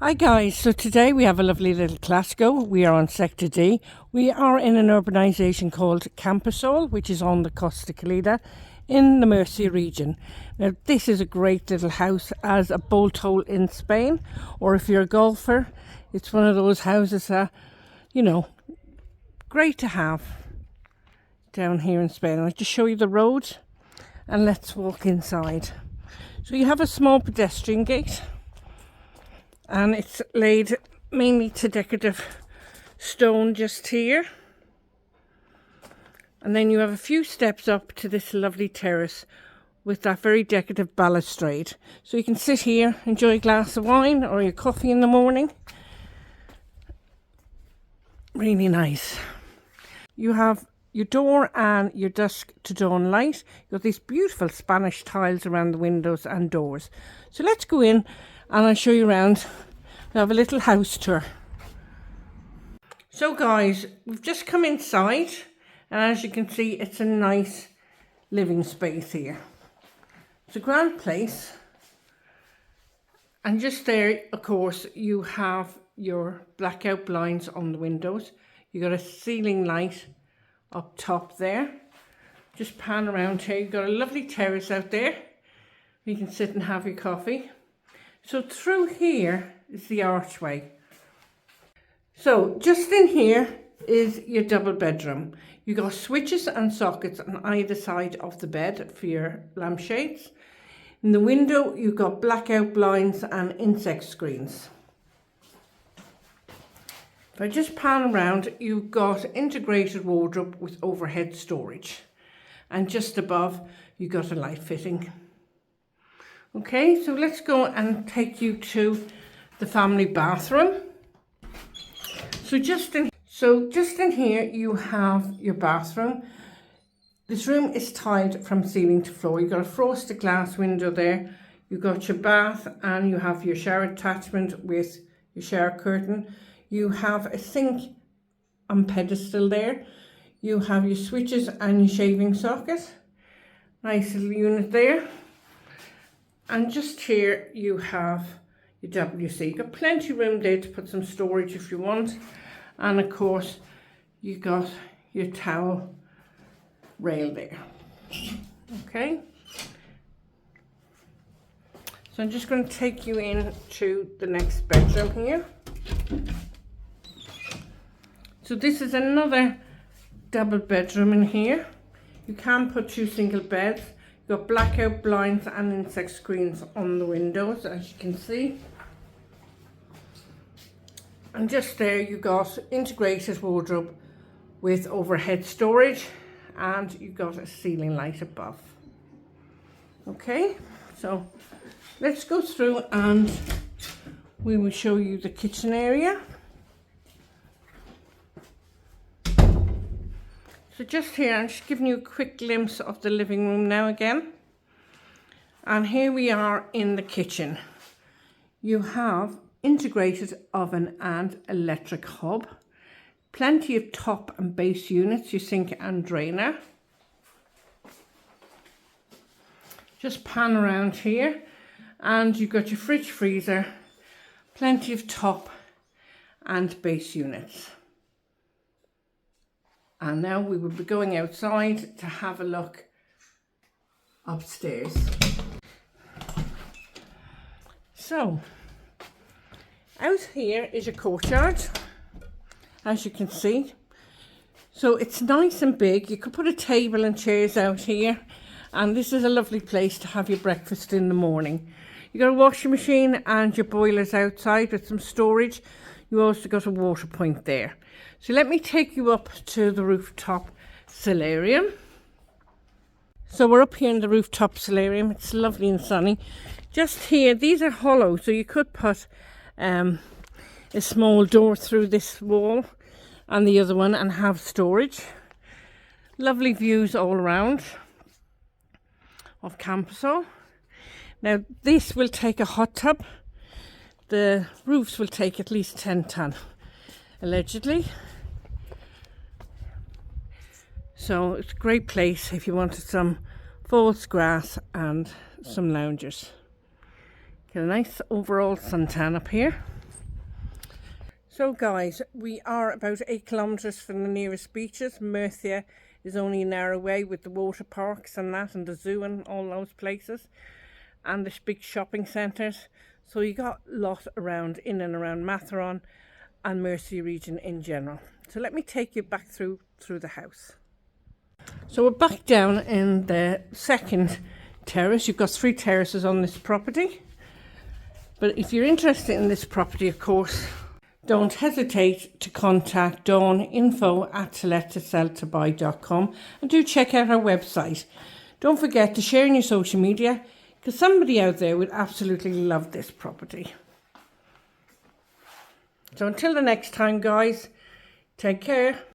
Hi guys, so today we have a lovely little Clasico. We are on Sector D. We are in an urbanisation called Camposol, which is on the Costa CALIDA in the Murcia region. Now this is a great little house as a bolt hole in Spain, or if you're a golfer, it's one of those houses that, you know, great to have down here in Spain. I'll just show you the road and let's walk inside. So you have a small pedestrian gate, and it's laid mainly to decorative stone just here. And then you have a few steps up to this lovely terrace with that very decorative balustrade. So you can sit here, enjoy a glass of wine or your coffee in the morning. Really nice. You have your door and your dusk to dawn light. You've got these beautiful Spanish tiles around the windows and doors. So let's go in and I'll show you around. We have a little house tour. So guys, we've just come inside, and as you can see, it's a nice living space here. It's a grand place, and just there, of course, you have your blackout blinds on the windows. You got a ceiling light up top there. Just pan around here. You've got a lovely terrace out there. You can sit and have your coffee. So through here is the archway. So just in here is your double bedroom. You got switches and sockets on either side of the bed for your lampshades. In the window you've got blackout blinds and insect screens. If I just pan around, you've got integrated wardrobe with overhead storage, and just above you've got a light fitting. Okay, so let's go and take you to the family bathroom. So just in here you have your bathroom. This room is tiled from ceiling to floor. You've got a frosted glass window there. You've got your bath and you have your shower attachment with your shower curtain. You have a sink on pedestal there. You have your switches and your shaving socket. Nice little unit there. And just here you have your WC. You've got plenty of room there to put some storage if you want. And of course, you got your towel rail there. Okay. So I'm just going to take you in to the next bedroom here. So this is another double bedroom in here. You can put two single beds. You've got blackout blinds and insect screens on the windows, as you can see. And just there you've got integrated wardrobe with overhead storage, and you've got a ceiling light above. Okay, so let's go through and we will show you the kitchen area. So just here, I'm just giving you a quick glimpse of the living room now again. And here we are in the kitchen. You have integrated oven and electric hob. Plenty of top and base units, your sink and drainer. Just pan around here and you've got your fridge freezer. Plenty of top and base units. And now we will be going outside to have a look upstairs. So, out here is your courtyard, as you can see. So it's nice and big. You could put a table and chairs out here, and this is a lovely place to have your breakfast in the morning. You got a washing machine and your boilers outside with some storage. You also got a water point there. So let me take you up to the rooftop solarium. So we're up here in the rooftop solarium. It's lovely and sunny. Just here, these are hollow, so you could put a small door through this wall and the other one and have storage. Lovely views all around of Camposol. Now this will take a hot tub. The roofs will take at least 10 ton, allegedly. So it's a great place if you wanted some false grass and some loungers. Get a nice overall suntan up here. So guys, we are about 8 kilometres from the nearest beaches. Murcia is only an hour away with the water parks and that, and the zoo and all those places, and the big shopping centres. So you got a lot around, in and around Matheron and Murcia region in general. So let me take you back through the house. So we're back down in the second terrace. You've got 3 terraces on this property. But if you're interested in this property, of course, don't hesitate to contact Dawn, info@tolettoseltobuy.com, and do check out our website. Don't forget to share in your social media, because somebody out there would absolutely love this property. So until the next time, guys, take care.